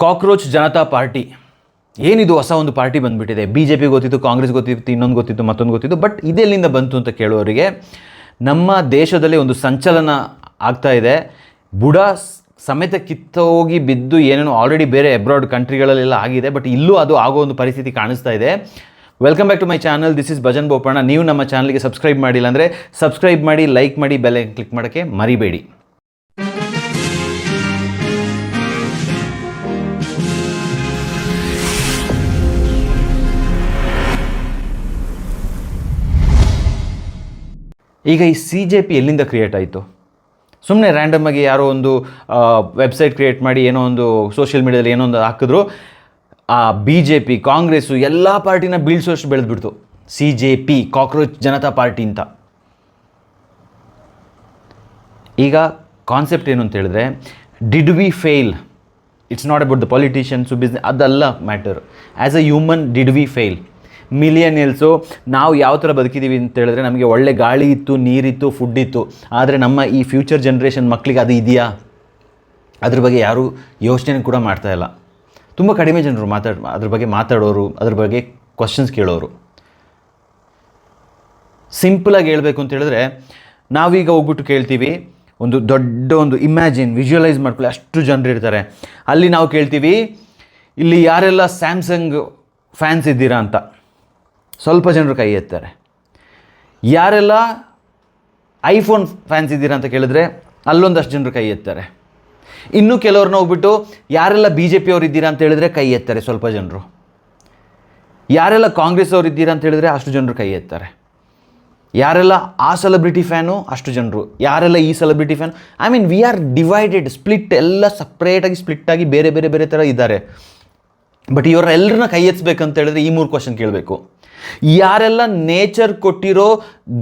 Cockroach Janata party ಏನಿದು ಹೊಸ ಒಂದು ಪಾರ್ಟಿ ಬಂದುಬಿಟ್ಟಿದೆ. ಬಿ ಜೆ ಪಿ ಗೊತ್ತಿತ್ತು, ಕಾಂಗ್ರೆಸ್ ಗೊತ್ತಿತ್ತು, ಇನ್ನೊಂದು ಗೊತ್ತಿತ್ತು, ಮತ್ತೊಂದು ಗೊತ್ತಿತ್ತು. ಬಟ್ ಇದೆಲ್ಲಿಂದ ಬಂತು ಅಂತ ಕೇಳುವವರಿಗೆ ನಮ್ಮ ದೇಶದಲ್ಲಿ ಒಂದು ಸಂಚಲನ ಆಗ್ತಾ ಇದೆ. ಬುಡ ಸಮೇತ ಕಿತ್ತೋಗಿ ಬಿದ್ದು ಏನೇನೋ ಆಲ್ರೆಡಿ ಬೇರೆ ಅಬ್ರಾಡ್ ಕಂಟ್ರಿಗಳಲ್ಲೆಲ್ಲ ಆಗಿದೆ. ಬಟ್ ಇಲ್ಲೂ ಅದು ಆಗೋ ಒಂದು ಪರಿಸ್ಥಿತಿ ಕಾಣಿಸ್ತಾ ಇದೆ. Welcome back to my channel. This is Bhajan Bopanna. ನೀವು ನಮ್ಮ ಚಾನಲ್ಗೆ ಸಬ್ಸ್ಕ್ರೈಬ್ ಮಾಡಿಲ್ಲ ಅಂದರೆ ಸಬ್ಸ್ಕ್ರೈಬ್ ಮಾಡಿ, ಲೈಕ್ ಮಾಡಿ, ಬೆಲ್ ಕ್ಲಿಕ್ ಮಾಡೋಕ್ಕೆ ಮರಿಬೇಡಿ. ಈಗ ಈ CJP ಎಲ್ಲಿಂದ ಕ್ರಿಯೇಟ್ ಆಯಿತು? ಸುಮ್ಮನೆ ರ್ಯಾಂಡಮಾಗಿ ಯಾರೋ ಒಂದು ವೆಬ್ಸೈಟ್ ಕ್ರಿಯೇಟ್ ಮಾಡಿ ಏನೋ ಒಂದು ಸೋಷಿಯಲ್ ಮೀಡಿಯಾದಲ್ಲಿ ಏನೋ ಒಂದು ಹಾಕಿದ್ರು, ಆ BJP, ಕಾಂಗ್ರೆಸ್ಸು ಎಲ್ಲ ಪಾರ್ಟಿನ ಬೀಳ್ಸೋಷ್ಟು ಬೆಳೆದ್ಬಿಡ್ತು. CJP, ಕಾಕ್ರೋಚ್ ಜನತಾ ಪಾರ್ಟಿ ಅಂತ. ಈಗ ಕಾನ್ಸೆಪ್ಟ್ ಏನು ಅಂತ ಹೇಳಿದ್ರೆ, did we fail? It's not about the politicians, business, ಅದಲ್ಲ matter. As a human did we fail? Millennials ನಾವು ಯಾವ ಥರ ಬದುಕಿದ್ದೀವಿ ಅಂತ ಹೇಳಿದ್ರೆ, ನಮಗೆ ಒಳ್ಳೆ ಗಾಳಿ ಇತ್ತು, ನೀರಿತ್ತು, ಫುಡ್ ಇತ್ತು. ಆದರೆ ನಮ್ಮ ಈ ಫ್ಯೂಚರ್ ಜನ್ರೇಷನ್ ಮಕ್ಕಳಿಗೆ ಅದು ಇದೆಯಾ? ಅದ್ರ ಬಗ್ಗೆ ಯಾರೂ ಯೋಚನೆ ಕೂಡ ಮಾಡ್ತಾಯಿಲ್ಲ. ತುಂಬ ಕಡಿಮೆ ಜನರು ಅದ್ರ ಬಗ್ಗೆ ಮಾತಾಡೋರು, ಅದ್ರ ಬಗ್ಗೆ ಕ್ವಶನ್ಸ್ ಕೇಳೋರು. ಸಿಂಪಲಾಗಿ ಹೇಳಬೇಕು ಅಂತ ಹೇಳಿದ್ರೆ, ನಾವೀಗ ಹೋಗ್ಬಿಟ್ಟು ಕೇಳ್ತೀವಿ, ಒಂದು ದೊಡ್ಡ ಒಂದು ಇಮ್ಯಾಜಿನ್, ವಿಜುವಲೈಸ್ ಮಾಡ್ಕೊಳ್ಳಿ, ಅಷ್ಟು ಜನರು ಇರ್ತಾರೆ. ಅಲ್ಲಿ ನಾವು ಕೇಳ್ತೀವಿ, ಇಲ್ಲಿ ಯಾರೆಲ್ಲ ಸ್ಯಾಮ್ಸಂಗ್ ಫ್ಯಾನ್ಸ್ ಇದ್ದೀರಾ ಅಂತ. ಸ್ವಲ್ಪ ಜನರು ಕೈ ಎತ್ತಾರೆ. ಯಾರೆಲ್ಲ ಐಫೋನ್ ಫ್ಯಾನ್ಸ್ ಇದ್ದೀರಾ ಅಂತ ಕೇಳಿದ್ರೆ ಅಲ್ಲೊಂದಷ್ಟು ಜನರು ಕೈ ಎತ್ತಾರೆ. ಇನ್ನೂ ಕೆಲವ್ರನ್ನ ಹೋಗ್ಬಿಟ್ಟು ಯಾರೆಲ್ಲ BJP ಅವ್ರು ಇದ್ದೀರಾ ಅಂತ ಹೇಳಿದ್ರೆ ಕೈ ಎತ್ತಾರೆ ಸ್ವಲ್ಪ ಜನರು. ಯಾರೆಲ್ಲ ಕಾಂಗ್ರೆಸ್ ಅವ್ರು ಇದ್ದೀರಾ ಅಂತ ಹೇಳಿದ್ರೆ ಅಷ್ಟು ಜನರು ಕೈ ಎತ್ತಾರೆ. ಯಾರೆಲ್ಲ ಆ ಸೆಲೆಬ್ರಿಟಿ ಫ್ಯಾನು ಅಷ್ಟು ಜನರು, ಯಾರೆಲ್ಲ ಈ celebrity fan. I mean we are divided, split, ಎಲ್ಲ ಸಪ್ರೇಟಾಗಿ ಸ್ಪ್ಲಿಟ್ಟಾಗಿ ಬೇರೆ ಬೇರೆ ಬೇರೆ ಥರ ಇದ್ದಾರೆ. ಬಟ್ ಇವರೆಲ್ಲರನ್ನ ಕೈ ಎತ್ತಬೇಕಂತ ಹೇಳಿದ್ರೆ ಈ 3 ಕ್ವಶನ್ ಕೇಳಬೇಕು. ಯಾರೆಲ್ಲ ನೇಚರ್ ಕೊಟ್ಟಿರೋ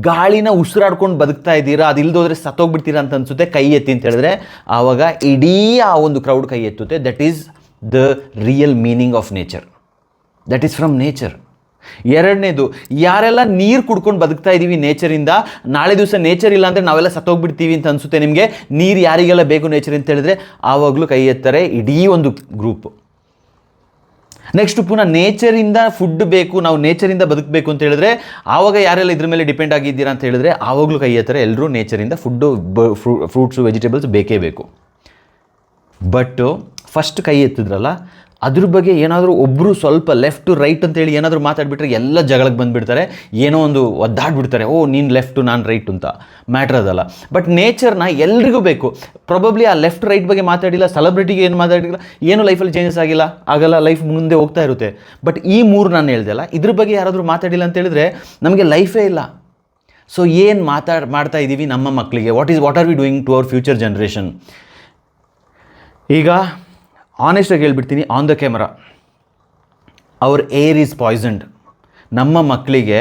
ಗಾಳಿನ ಉಸಿರಾಡ್ಕೊಂಡು ಬದುಕ್ತಾ ಇದ್ದೀರಾ, ಅದು ಇಲ್ದೋದ್ರೆ ಸತ್ತೋಗ್ಬಿಡ್ತೀರಾ ಅಂತ ಅನಿಸುತ್ತೆ, ಕೈ ಎತ್ತಿ ಅಂತ ಹೇಳಿದ್ರೆ ಆವಾಗ ಇಡೀ ಆ ಒಂದು ಕ್ರೌಡ್ ಕೈ ಎತ್ತುತ್ತೆ. That is the real meaning of nature. That is from nature. ಎರಡನೇದು, ಯಾರೆಲ್ಲ ನೀರು ಕುಡ್ಕೊಂಡು ಬದುಕ್ತಾ ಇದ್ದೀವಿ ನೇಚರಿಂದ, ನಾಳೆ ದಿವಸ ನೇಚರ್ ಇಲ್ಲ ಅಂದರೆ ನಾವೆಲ್ಲ ಸತ್ತೋಗ್ಬಿಡ್ತೀವಿ ಅಂತ ಅನಿಸುತ್ತೆ ನಿಮಗೆ, ನೀರು ಯಾರಿಗೆಲ್ಲ ಬೇಕು ನೇಚರ್ ಅಂತ ಹೇಳಿದ್ರೆ ಆವಾಗಲೂ ಕೈ ಎತ್ತಾರೆ ಇಡೀ ಒಂದು ಗ್ರೂಪ್. ನೆಕ್ಸ್ಟ್ ಪುನಃ ನೇಚರಿಂದ ಫುಡ್ ಬೇಕು, ನಾವು ನೇಚರಿಂದ ಬದುಕಬೇಕು ಅಂತ ಹೇಳಿದ್ರೆ ಆವಾಗ ಯಾರೆಲ್ಲ ಇದ್ರ ಮೇಲೆ ಡಿಪೆಂಡ್ ಆಗಿದ್ದೀರಾ ಅಂತ ಹೇಳಿದ್ರೆ ಆವಾಗಲೂ ಕೈ ಎತ್ತಾರೆ. ಎಲ್ಲರೂ ನೇಚರಿಂದ ಫುಡ್ಡು, ಫ್ರೂಟ್ಸು, ವೆಜಿಟೇಬಲ್ಸ್ ಬೇಕೇ ಬೇಕು. ಬಟ್ ಫಸ್ಟ್ ಕೈ ಎತ್ತಿದ್ರಲ್ಲ, ಅದ್ರ ಬಗ್ಗೆ ಏನಾದರೂ ಒಬ್ಬರು ಸ್ವಲ್ಪ ಲೆಫ್ಟು ರೈಟ್ ಅಂತೇಳಿ ಏನಾದರೂ ಮಾತಾಡಿಬಿಟ್ರೆ ಎಲ್ಲ ಜಗಳಕ್ಕೆ ಬಂದುಬಿಡ್ತಾರೆ, ಏನೋ ಒಂದು ಒದ್ದಾಡ್ಬಿಡ್ತಾರೆ. ಓ ನೀನು ಲೆಫ್ಟು ನಾನು ರೈಟ್ ಅಂತ. ಮ್ಯಾಟ್ರ್ ಅದಲ್ಲ. ಬಟ್ ನೇಚರ್ನ ಎಲ್ರಿಗೂ ಬೇಕು. ಪ್ರಾಬಬ್ಲಿ ಆ ಲೆಫ್ಟ್ ರೈಟ್ ಬಗ್ಗೆ ಮಾತಾಡಿಲ್ಲ, ಸೆಲೆಬ್ರಿಟಿಗೆ ಏನು ಮಾತಾಡಿಲ್ಲ, ಏನು ಲೈಫಲ್ಲಿ ಚೇಂಜಸ್ ಆಗಲ್ಲ, ಲೈಫ್ ಮುಂದೆ ಹೋಗ್ತಾ ಇರುತ್ತೆ. ಬಟ್ ಈ 3 ನಾನು ಹೇಳ್ದೆ ಅಲ್ಲ, ಇದ್ರ ಬಗ್ಗೆ ಯಾರಾದರೂ ಮಾತಾಡಿಲ್ಲ ಅಂತ ಹೇಳಿದ್ರೆ ನಮಗೆ ಲೈಫೇ ಇಲ್ಲ. ಸೊ ಏನು ಮಾಡ್ತಾ ಇದ್ದೀವಿ ನಮ್ಮ ಮಕ್ಕಳಿಗೆ? What are we doing to our future generation? ಈಗ ಆನೆಸ್ಟಾಗಿ ಹೇಳ್ಬಿಡ್ತೀನಿ, on the camera, our air is poisoned. ನಮ್ಮ ಮಕ್ಕಳಿಗೆ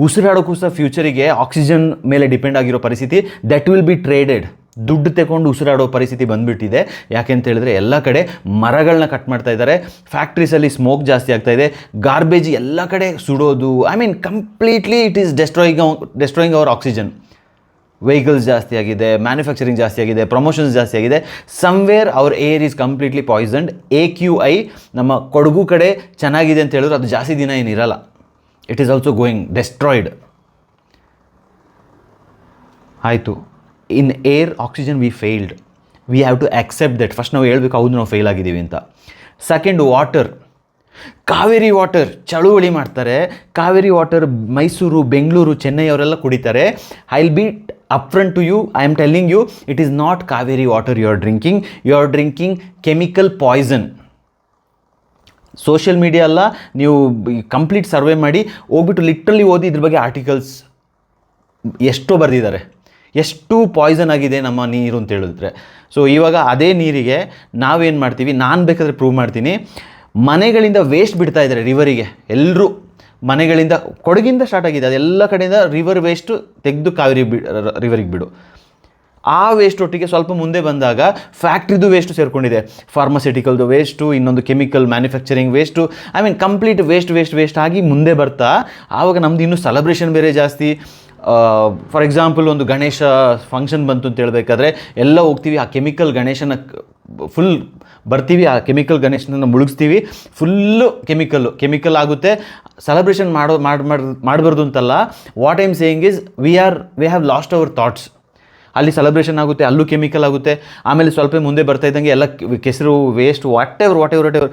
ಉಸಿರಾಡೋಕ್ಕೂ ಸಹ ಫ್ಯೂಚರಿಗೆ ಆಕ್ಸಿಜನ್ ಮೇಲೆ ಡಿಪೆಂಡ್ ಆಗಿರೋ ಪರಿಸ್ಥಿತಿ, ದಟ್ ವಿಲ್ ಬಿ ಟ್ರೇಡೆಡ್. ದುಡ್ಡು ತಗೊಂಡು ಉಸಿರಾಡೋ ಪರಿಸ್ಥಿತಿ ಬಂದುಬಿಟ್ಟಿದೆ. ಯಾಕೆ ಅಂತ ಹೇಳಿದ್ರೆ ಎಲ್ಲ ಕಡೆ ಮರಗಳನ್ನ ಕಟ್ ಮಾಡ್ತಾ ಇದ್ದಾರೆ, ಫ್ಯಾಕ್ಟ್ರೀಸಲ್ಲಿ ಸ್ಮೋಕ್ ಜಾಸ್ತಿ ಆಗ್ತಾ ಇದೆ, ಗಾರ್ಬೇಜ್ ಎಲ್ಲ ಕಡೆ ಸುಡೋದು. I mean completely it is destroying our oxygen. Vehicles ಜಾಸ್ತಿ ಆಗಿದೆ, ಮ್ಯಾನುಫ್ಯಾಕ್ಚರಿಂಗ್ ಜಾಸ್ತಿ ಆಗಿದೆ, ಪ್ರಮೋಷನ್ಸ್ ಜಾಸ್ತಿ ಆಗಿದೆ. Somewhere our air is completely poisoned. AQI ನಮ್ಮ ಕೊಡಗು ಕಡೆ ಚೆನ್ನಾಗಿದೆ ಅಂತ ಹೇಳಿದ್ರು ಅದು ಜಾಸ್ತಿ ದಿನ ಏನಿರಲ್ಲ. It is also going destroyed. ಆಯಿತು, in air oxygen we failed. We have to accept that. First ನಾವು ಹೇಳ್ಬೇಕು, ಹೌದು ನಾವು ಫೇಲ್ ಆಗಿದ್ದೀವಿ ಅಂತ. Second, water. ಕಾವೇರಿ ವಾಟರ್ ಚಳುವಳಿ ಮಾಡ್ತಾರೆ. ಕಾವೇರಿ ವಾಟರ್ ಮೈಸೂರು, ಬೆಂಗಳೂರು, ಚೆನ್ನೈ ಅವರೆಲ್ಲ ಕುಡಿತಾರೆ. I will B upfront to you, I am telling you, it is not Kaveri water you are drinking chemical poison. Social media ಅಲ್ಲ, ನೀವು ಕಂಪ್ಲೀಟ್ ಸರ್ವೆ ಮಾಡಿ ಹೋಗ್ಬಿಟ್ಟು ಲಿಟ್ರಲಿ ಓದಿ ಇದ್ರ ಬಗ್ಗೆ ಆರ್ಟಿಕಲ್ಸ್ ಎಷ್ಟೋ ಬರೆದಿದ್ದಾರೆ, ಎಷ್ಟು ಪಾಯ್ಸನ್ ಆಗಿದೆ ನಮ್ಮ ನೀರು ಅಂತ ಹೇಳಿದ್ರೆ. ಸೊ ಇವಾಗ ಅದೇ ನೀರಿಗೆ ನಾವೇನು ಮಾಡ್ತೀವಿ, ನಾನು ಬೇಕಾದರೆ ಪ್ರೂವ್ ಮಾಡ್ತೀನಿ. ಮನೆಗಳಿಂದ ವೇಸ್ಟ್ ಬಿಡ್ತಾ ಇದ್ದಾರೆ ರಿವರಿಗೆ. ಎಲ್ಲರೂ ಮನೆಗಳಿಂದ, ಕೊಡಗಿಂದ ಸ್ಟಾರ್ಟ್ ಆಗಿದೆ, ಅದೆಲ್ಲ ಕಡೆಯಿಂದ ರಿವರ್ ವೇಸ್ಟು ತೆಗೆದು ಕಾವೇರಿ ರಿವರಿಗೆ ಬಿಡು. ಆ ವೇಸ್ಟ್ ಒಟ್ಟಿಗೆ ಸ್ವಲ್ಪ ಮುಂದೆ ಬಂದಾಗ ಫ್ಯಾಕ್ಟ್ರಿದು ವೇಸ್ಟು ಸೇರಿಕೊಂಡಿದೆ, ಫಾರ್ಮಸ್ಯೂಟಿಕಲ್ದು ವೇಸ್ಟು, ಇನ್ನೊಂದು chemical manufacturing waste. I mean complete waste ಆಗಿ ಮುಂದೆ ಬರ್ತಾ ಆವಾಗ ನಮ್ದು ಇನ್ನೂ ಸೆಲೆಬ್ರೇಷನ್ ಬೇರೆ ಜಾಸ್ತಿ, ಫಾರ್ ಎಕ್ಸಾಂಪಲ್ ಒಂದು ಗಣೇಶ ಫಂಕ್ಷನ್ ಬಂತು ಅಂತ ಹೇಳ್ಬೇಕಾದ್ರೆ ಎಲ್ಲ ಹೋಗ್ತೀವಿ, ಆ ಕೆಮಿಕಲ್ ಗಣೇಶನ ಫುಲ್ ಬರ್ತೀವಿ, ಆ ಕೆಮಿಕಲ್ ಗಣೇಶನನ್ನು ಮುಳುಗಿಸ್ತೀವಿ, ಫುಲ್ಲು ಕೆಮಿಕಲ್ ಆಗುತ್ತೆ. ಸೆಲೆಬ್ರೇಷನ್ ಮಾಡಬಾರ್ದು ಅಂತಲ್ಲ, what I'm saying is we have lost our thoughts. ಅಲ್ಲಿ ಸೆಲೆಬ್ರೇಷನ್ ಆಗುತ್ತೆ, ಅಲ್ಲೂ ಕೆಮಿಕಲ್ ಆಗುತ್ತೆ, ಆಮೇಲೆ ಸ್ವಲ್ಪ ಮುಂದೆ ಬರ್ತಾ ಇದ್ದಂಗೆ ಎಲ್ಲ ಕೆಸರು ವೇಸ್ಟ್ ವಾಟ್ ಎವರ್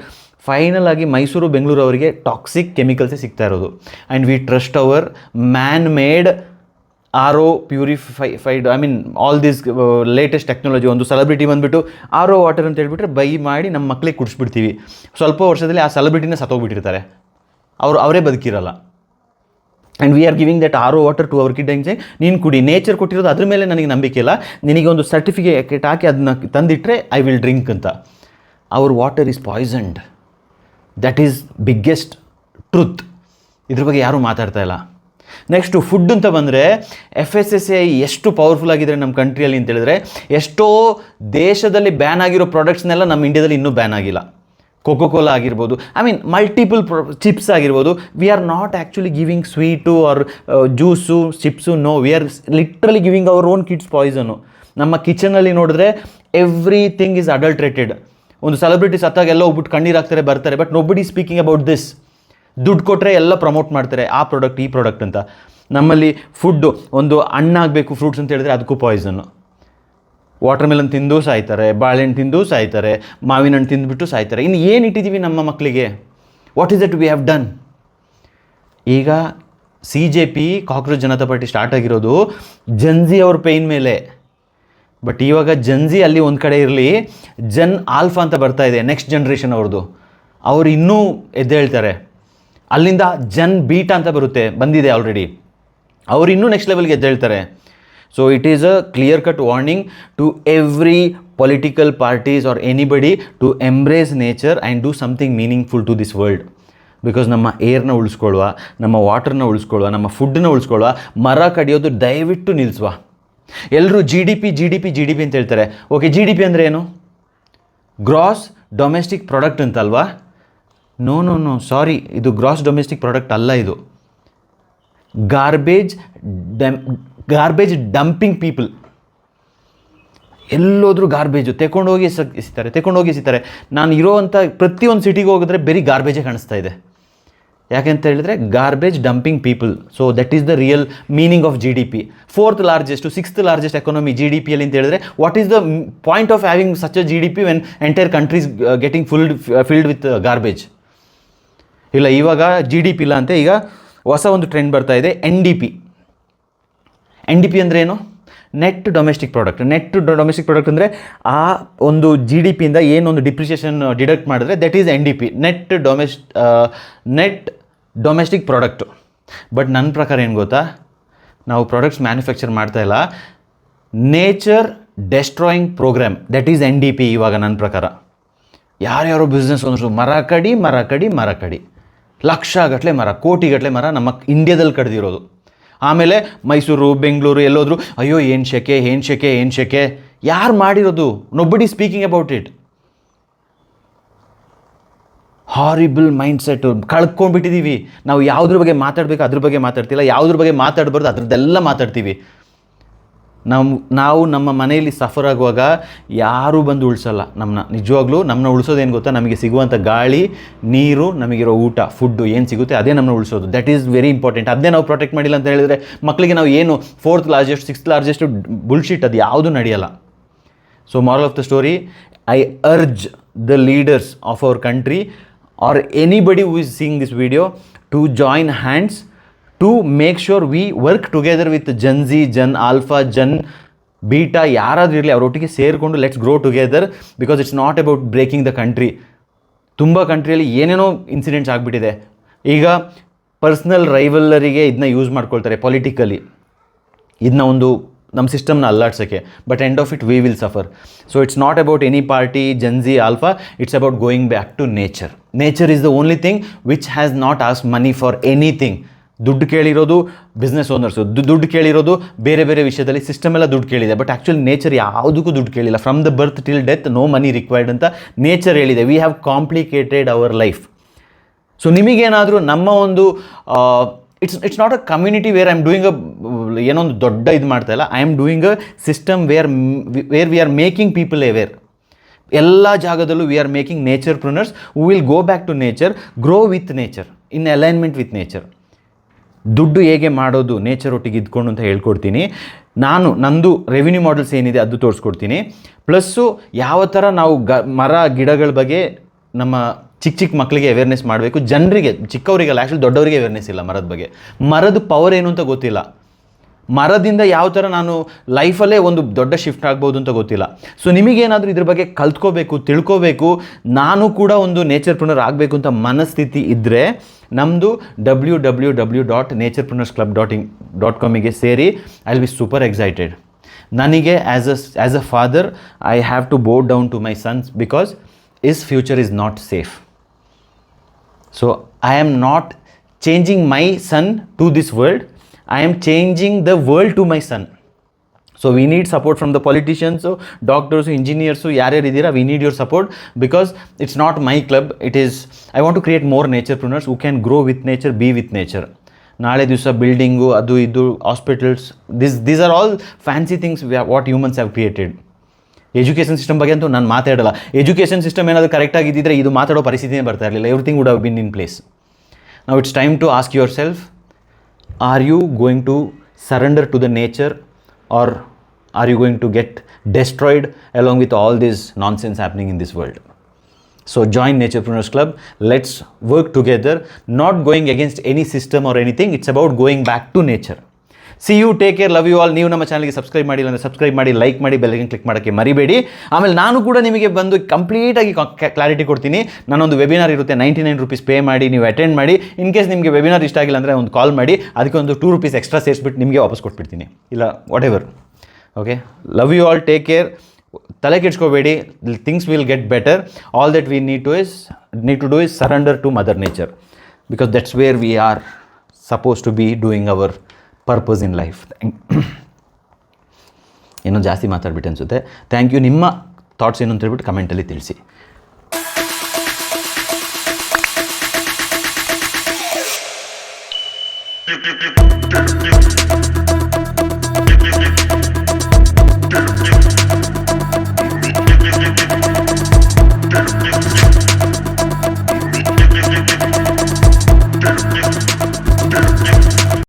ಫೈನಲ್ ಆಗಿ ಮೈಸೂರು ಬೆಂಗಳೂರು ಅವರಿಗೆ ಟಾಕ್ಸಿಕ್ ಕೆಮಿಕಲ್ಸೇ ಸಿಗ್ತಾ ಇರೋದು. And we trust our man made RO purified, I mean all this latest technology. ಒಂದು ಸೆಲೆಬ್ರಿಟಿ ಬಂದುಬಿಟ್ಟು RO ವಾಟರ್ ಅಂತ ಹೇಳ್ಬಿಟ್ರೆ ಬೈ ಮಾಡಿ ನಮ್ಮ ಮಕ್ಕಳಿಗೆ ಕುಡಿಸ್ಬಿಡ್ತೀವಿ. ಸ್ವಲ್ಪ ವರ್ಷದಲ್ಲಿ ಆ ಸೆಲೆಬ್ರಿಟಿನ ಸತ್ತೋಗ್ಬಿಟ್ಟಿರ್ತಾರೆ, ಅವರೇ ಬದುಕಿರಲ್ಲ. And we are giving that RO water to our kid and say ನೀನು ಕುಡಿ, ನೇಚರ್ ಕೊಟ್ಟಿರೋದು, ಅದ್ರ ಮೇಲೆ ನನಗೆ ನಂಬಿಕೆ ಇಲ್ಲ, ನಿನಗೆ ಒಂದು ಸರ್ಟಿಫಿಕೇಟ್ ಹಾಕಿ ಅದನ್ನ ತಂದಿಟ್ಟರೆ ಐ ವಿಲ್ ಡ್ರಿಂಕ್ ಅಂತ. Our water is poisoned. That is biggest truth. ಇದ್ರ ಬಗ್ಗೆ ಯಾರೂ ಮಾತಾಡ್ತಾ ಇಲ್ಲ. ನೆಕ್ಸ್ಟು ಫುಡ್ ಅಂತ ಬಂದರೆ FSSAI ಎಷ್ಟು ಪವರ್ಫುಲ್ ಆಗಿದೆ ನಮ್ಮ ಕಂಟ್ರಿಯಲ್ಲಿ ಅಂತ ಹೇಳಿದ್ರೆ, ಎಷ್ಟೋ ದೇಶದಲ್ಲಿ ಬ್ಯಾನ್ ಆಗಿರೋ ಪ್ರಾಡಕ್ಟ್ಸ್ನೆಲ್ಲ ನಮ್ಮ ಇಂಡಿಯಾದಲ್ಲಿ ಇನ್ನೂ ಬ್ಯಾನ್ ಆಗಿಲ್ಲ. ಕೋಕೋ ಕೋಲಾ ಆಗಿರ್ಬೋದು, ಐ ಮೀನ್ ಮಲ್ಟಿಪಲ್ ಚಿಪ್ಸ್ ಆಗಿರ್ಬೋದು. We are not actually giving sweet or juice chips, no, we are literally giving our own kids poison. ನಮ್ಮ ಕಿಚನಲ್ಲಿ ನೋಡಿದ್ರೆ ಎವ್ರಿಥಿಂಗ್ ಈಸ್ ಅಡಲ್ಟ್ರೇಟೆಡ್. ಒಂದು ಸೆಲೆಬ್ರಿಟಿ ಸತ್ತಾಗ ಎಲ್ಲ ಹೋಗ್ಬಿಟ್ಟು ಕಣ್ಣೀರು ಹಾಕ್ತಾರೆ ಬರ್ತಾರೆ, but nobody speaking about this. ದುಡ್ಡು ಕೊಟ್ಟರೆ ಎಲ್ಲ ಪ್ರಮೋಟ್ ಮಾಡ್ತಾರೆ, ಆ ಪ್ರಾಡಕ್ಟ್ ಈ ಪ್ರಾಡಕ್ಟ್ ಅಂತ. ನಮ್ಮಲ್ಲಿ ಫುಡ್ಡು ಒಂದು ಹಣ್ಣಾಗಬೇಕು ಫ್ರೂಟ್ಸ್ ಅಂತ ಹೇಳಿದ್ರೆ ಅದಕ್ಕೂ ಪಾಯ್ಸನ್ನು. ವಾಟರ್ ಮೆಲನ್ ತಿಂದು ಸಾಯ್ತಾರೆ, ಬಾಳೆಹಣ್ಣು ತಿಂದು ಸಾಯ್ತಾರೆ, ಮಾವಿನ ಹಣ್ಣು ತಿಂದುಬಿಟ್ಟು ಸಾಯ್ತಾರೆ. ಇನ್ನು ಏನು ಇಟ್ಟಿದ್ದೀವಿ ನಮ್ಮ ಮಕ್ಕಳಿಗೆ? What is it we have done? ಈಗ CJP cockroach Janata party start ಆಗಿರೋದು ಜನ್ಜಿ ಅವ್ರ ಪೇಯ್ನ್ ಮೇಲೆ. ಬಟ್ ಇವಾಗ ಜನ್ಜಿ ಅಲ್ಲಿ ಒಂದು ಕಡೆ ಇರಲಿ, ಜನ್ ಆಲ್ಫಾ ಅಂತ ಬರ್ತಾ ಇದೆ, ನೆಕ್ಸ್ಟ್ ಜನ್ರೇಷನ್ ಅವ್ರದ್ದು, ಅವ್ರು ಇನ್ನೂ ಎದ್ದೇಳ್ತಾರೆ. ಅಲ್ಲಿಂದ ಜನ್ ಬೀಟಾ ಅಂತ ಬಂದಿದೆ ಆಲ್ರೆಡಿ, ಅವ್ರು ಇನ್ನೂ ನೆಕ್ಸ್ಟ್ ಲೆವೆಲ್ಗೆ ಎದ್ದೇಳ್ತಾರೆ. So it is a clear cut warning to every political parties or anybody to embrace nature and do something meaningful to this world. Because ನಮ್ಮ ಏರ್ನ ಉಳಿಸ್ಕೊಳ್ಳುವ, ನಮ್ಮ ವಾಟರ್ನ ಉಳಿಸ್ಕೊಳ್ಳುವ, ನಮ್ಮ ಫುಡ್ಡನ್ನ ಉಳಿಸ್ಕೊಳ್ಳುವ, ಮರ ಕಡಿಯೋದು ದಯವಿಟ್ಟು ನಿಲ್ಲಿಸುವ. ಎಲ್ಲರೂ GDP ಅಂತ ಹೇಳ್ತಾರೆ. ಓಕೆ, GDP ಅಂದರೆ ಏನು? ಗ್ರಾಸ್ ಡೊಮೆಸ್ಟಿಕ್ ಪ್ರಾಡಕ್ಟ್ ಅಂತಲ್ವಾ? ನೋ ಸಾರಿ, ಇದು ಗ್ರಾಸ್ ಡೊಮೆಸ್ಟಿಕ್ ಪ್ರಾಡಕ್ಟ್ ಅಲ್ಲ, ಇದು ಗಾರ್ಬೇಜ್ ಡಂಪಿಂಗ್ ಪೀಪಲ್. ಎಲ್ಲೋದ್ರೂ ಗಾರ್ಬೇಜು ತೆಕೊಂಡೋಗಿ ಎಸಿತಾರೆ. ನಾನು ಇರೋವಂಥ ಪ್ರತಿಯೊಂದು ಸಿಟಿಗೆ ಹೋಗಿದ್ರೆ ಬರೀ ಗಾರ್ಬೇಜೇ ಕಾಣಿಸ್ತಾ ಇದೆ. ಯಾಕೆಂತ ಹೇಳಿದ್ರೆ garbage dumping people. So that is the real meaning of GDP. 4th largest to 6th largest economy GDPಯಲ್ಲಿ ಅಂತ ಹೇಳಿದ್ರೆ, what is the point of having such a GDP when entire countries getting filled with garbage? ಇಲ್ಲ, ಇವಾಗ GDP ಇಲ್ಲ ಅಂತ ಈಗ ಹೊಸ ಒಂದು ಟ್ರೆಂಡ್ ಬರ್ತಾ ಇದೆ, NDP ಅಂದರೆ ಏನು? ನೆಟ್ ಡೊಮೆಸ್ಟಿಕ್ ಪ್ರಾಡಕ್ಟ್ ಅಂದರೆ ಆ ಒಂದು GDPಯಿಂದ ಏನೊಂದು ಡಿಪ್ರಿಸಿಯೇಷನ್ ಡಿಡಕ್ಟ್ ಮಾಡಿದ್ರೆ that is NDP, net domestic product. But ನನ್ನ ಪ್ರಕಾರ ಏನು ಗೊತ್ತಾ, ನಾವು ಪ್ರಾಡಕ್ಟ್ಸ್ ಮ್ಯಾನುಫ್ಯಾಕ್ಚರ್ ಮಾಡ್ತಾ ಇಲ್ಲ, nature destroying program, that is NDP. ಇವಾಗ ನನ್ನ ಪ್ರಕಾರ ಯಾರ್ಯಾರೋ ಬಿಸ್ನೆಸ್ ಒಂದಷ್ಟು ಮರ ಕಡಿ ಲಕ್ಷಗಟ್ಟಲೆ ಮರ, ಕೋಟಿಗಟ್ಟಲೆ ಮರ ನಮ್ಮ ಇಂಡಿಯಾದಲ್ಲಿ ಕಡ್ದಿರೋದು. ಆಮೇಲೆ ಮೈಸೂರು ಬೆಂಗಳೂರು ಎಲ್ಲೋದ್ರು ಅಯ್ಯೋ ಏನು ಶೆಕೆ ಯಾರು ಮಾಡಿರೋದು? Nobody speaking about it. Horrible mindset ಕಳ್ಕೊಂಡ್ಬಿಟ್ಟಿದ್ದೀವಿ ನಾವು. ಯಾವುದ್ರ ಬಗ್ಗೆ ಮಾತಾಡಬೇಕು ಅದ್ರ ಬಗ್ಗೆ ಮಾತಾಡ್ತಿಲ್ಲ, ಯಾವುದ್ರ ಬಗ್ಗೆ ಮಾತಾಡಬಾರ್ದು ಅದ್ರದ್ದೆಲ್ಲ ಮಾತಾಡ್ತೀವಿ. ನಾವು ನಮ್ಮ ಮನೆಯಲ್ಲಿ ಸಫರ್ ಆಗುವಾಗ ಯಾರೂ ಬಂದು ಉಳಿಸಲ್ಲ ನಿಜವಾಗ್ಲೂ ನಮ್ಮನ್ನ ಉಳಿಸೋದೇನು ಗೊತ್ತಾ? ನಮಗೆ ಸಿಗುವಂಥ ಗಾಳಿ, ನೀರು, ನಮಗಿರೋ ಊಟ, ಫುಡ್ಡು ಏನು ಸಿಗುತ್ತೆ ಅದೇ ನಮ್ಮನ್ನ ಉಳಿಸೋದು. That is very important. ಅದನ್ನೇ ನಾವು ಪ್ರೊಟೆಕ್ಟ್ ಮಾಡಿಲ್ಲ ಅಂತ ಹೇಳಿದರೆ ಮಕ್ಕಳಿಗೆ ನಾವು ಏನು 4th largest 6th largest bullshit ಅದು ಯಾವುದೂ ನಡೆಯಲ್ಲ. So moral of the story, I urge the leaders of our country or anybody who is seeing this video to join hands to make sure we work together with Gen Z, Gen Alpha, Gen Beta, ಯಾರಾದರೂ ಇರಲಿ ಅವರೊಟ್ಟಿಗೆ ಸೇರಿಕೊಂಡು let's grow together. Because it's not about breaking the country. ತುಂಬ ಕಂಟ್ರಿಯಲ್ಲಿ ಏನೇನೋ incidents ಆಗಿಬಿಟ್ಟಿದೆ. ಈಗ personal ರೈವಲರಿಗೆ ಇದನ್ನ use ಮಾಡ್ಕೊಳ್ತಾರೆ ಪೊಲಿಟಿಕಲಿ, ಇದನ್ನ ಒಂದು ನಮ್ಮ ಸಿಸ್ಟಮ್ನ ಅಲ್ಲಾಡ್ಸೋಕ್ಕೆ. But end of it we will suffer. So it's not about any party, Gen Z, Alpha, it's about going back to nature. Nature is the only thing which has not ask money for anything. ದುಡ್ಡು ಕೇಳಿರೋದು business owners, ದುಡ್ಡು ಕೇಳಿರೋದು ಬೇರೆ ಬೇರೆ ವಿಷಯದಲ್ಲಿ, system ಎಲ್ಲ ದುಡ್ಡು ಕೇಳಿದೆ. But actually nature ಯಾವುದಕ್ಕೂ ದುಡ್ಡು ಕೇಳಿಲ್ಲ. From the birth till death no money required ಅಂತ ನೇಚರ್ ಹೇಳಿದೆ. We have complicated our life. So ನಿಮಗೇನಾದರೂ ನಮ್ಮ ಒಂದು it's not a community where I am doing a ಏನೋ ಒಂದು ದೊಡ್ಡ ಇದು ಮಾಡ್ತಾ ಇಲ್ಲ. I am doing a system where we are making people aware. ಎಲ್ಲ ಜಾಗದಲ್ಲೂ we are making nature pruners who will go back to nature, grow with nature, in alignment with nature. ದುಡ್ಡು ಹೇಗೆ ಮಾಡೋದು ನೇಚರ್ ಒಟ್ಟಿಗೆ ಇದ್ಕೊಂಡು ಅಂತ ಹೇಳ್ಕೊಡ್ತೀನಿ. ನಂದು ರೆವಿನ್ಯೂ ಮಾಡೆಲ್ಸ್ ಏನಿದೆ ಅದು ತೋರಿಸ್ಕೊಡ್ತೀನಿ. ಪ್ಲಸ್ಸು ಯಾವ ಥರ ನಾವು ಮರ ಗಿಡಗಳ ಬಗ್ಗೆ ನಮ್ಮ ಚಿಕ್ಕ ಮಕ್ಕಳಿಗೆ ಅವೇರ್ನೆಸ್ ಮಾಡಬೇಕು, ಜನರಿಗೆ, ಚಿಕ್ಕವರಿಗೆಲ್ಲ, ಆ್ಯಕ್ಚುಲಿ ದೊಡ್ಡವರಿಗೆ ಅವೇರ್ನೆಸ್ ಇಲ್ಲ ಮರದ ಬಗ್ಗೆ. ಮರದ ಪವರ್ ಏನು ಅಂತ ಗೊತ್ತಿಲ್ಲ. ಮರದಿಂದ ಯಾವ ಥರ ನಾನು ಲೈಫಲ್ಲೇ ಒಂದು ದೊಡ್ಡ ಶಿಫ್ಟ್ ಆಗ್ಬೋದು ಅಂತ ಗೊತ್ತಿಲ್ಲ. ಸೊ ನಿಮಗೇನಾದರೂ ಇದ್ರ ಬಗ್ಗೆ ಕಲ್ತ್ಕೋಬೇಕು, ತಿಳ್ಕೋಬೇಕು, ನಾನು ಕೂಡ ಒಂದು ನೇಚರ್ ಪ್ರುನರ್ ಆಗಬೇಕು ಅಂತ ಮನಸ್ಥಿತಿ ಇದ್ದರೆ ನಮ್ಮದು www.natureprunersclub.com ಸೇರಿ. I will be super excited. ನನಗೆ as a father I have to bow down to my sons because his future is not safe. So I am not changing my son to this world, I am changing the world to my son. So we need support from the politicians, doctors, engineers, ಯಾರ್ಯಾರು ಇದ್ದೀರಾ, we need your support because it's not my club, it is, I want to create more naturepreneurs who can grow with nature, be with nature. ನಾಳೆ ದಿವಸ building ಅದು ಇದು hospitals, these are all fancy things what humans have created. Education system ಬಗ್ಗೆ ಅಂತೂ ನಾನು ಮಾತಾಡಲ್ಲ. Education system ಏನಾದರೂ ಕರೆಕ್ಟಾಗಿದ್ದಿದ್ರೆ ಇದು ಮಾತಾಡೋ ಪರಿಸ್ಥಿತಿನೇ ಬರ್ತಾ ಇರಲಿಲ್ಲ. Everything would have been in place. Now it's time to ask yourself, are you going to surrender to the nature or are you going to get destroyed along with all this nonsense happening in this world? So join Naturepreneurs Club. Let's work together, not going against any system or anything. It's about going back to nature. See you, take care, love you all. ನೀವು ನಮ್ಮ ಚಾನಲ್ಗೆ subscribe ಮಾಡಿಲ್ಲ ಅಂದರೆ subscribe ಮಾಡಿ, like ಮಾಡಿ, bell click ಮಾಡೋಕ್ಕೆ ಮರಿಬೇಡಿ. ಆಮೇಲೆ ನಾನು ಕೂಡ ನಿಮಗೆ ಬಂದು ಕಂಪ್ಲೀಟಾಗಿ ಕ್ಲಾರಿಟಿ ಕೊಡ್ತೀನಿ. ನಾನೊಂದು ವೆಬಿನಾರ್ ಇರುತ್ತೆ, 99 ರೂಪೀಸ್ ಪೇ ಮಾಡಿ ನೀವು ಅಟೆಂಡ್ ಮಾಡಿ. ಇನ್ ಕೇಸ್ ನಿಮಗೆ ವೆಬಿನಾರ್ ಇಷ್ಟ ಆಗಿಲ್ಲ ಅಂದರೆ ಒಂದು ಕಾಲ್ ಮಾಡಿ, ಅದಕ್ಕೆ ಒಂದು 2 ರೂಪೀಸ್ ಎಕ್ಸ್ಟ್ರಾ ಸೇರಿಸ್ಬಿಟ್ಟು ನಿಮಗೆ ವಾಪಸ್ ಕೊಟ್ಬಿಡ್ತೀನಿ, ಇಲ್ಲ whatever. Okay, love you all, take care. ತಲೆ ಕೆಡ್ಸ್ಕೋಬೇಡಿ, things will get better. All that we need to do is surrender to mother nature because that's where we are suppose to be doing our purpose in life. ಏನೋ ಜಾಸ್ತಿ ಮಾತಾಡ್ಬಿಟ್ಟು ಅನಿಸುತ್ತೆ. Thank you. ನಿಮ್ಮ thoughts ಏನು ಅಂತ ಹೇಳ್ಬಿಟ್ಟು ಕಮೆಂಟಲ್ಲಿ ತಿಳಿಸಿ. Do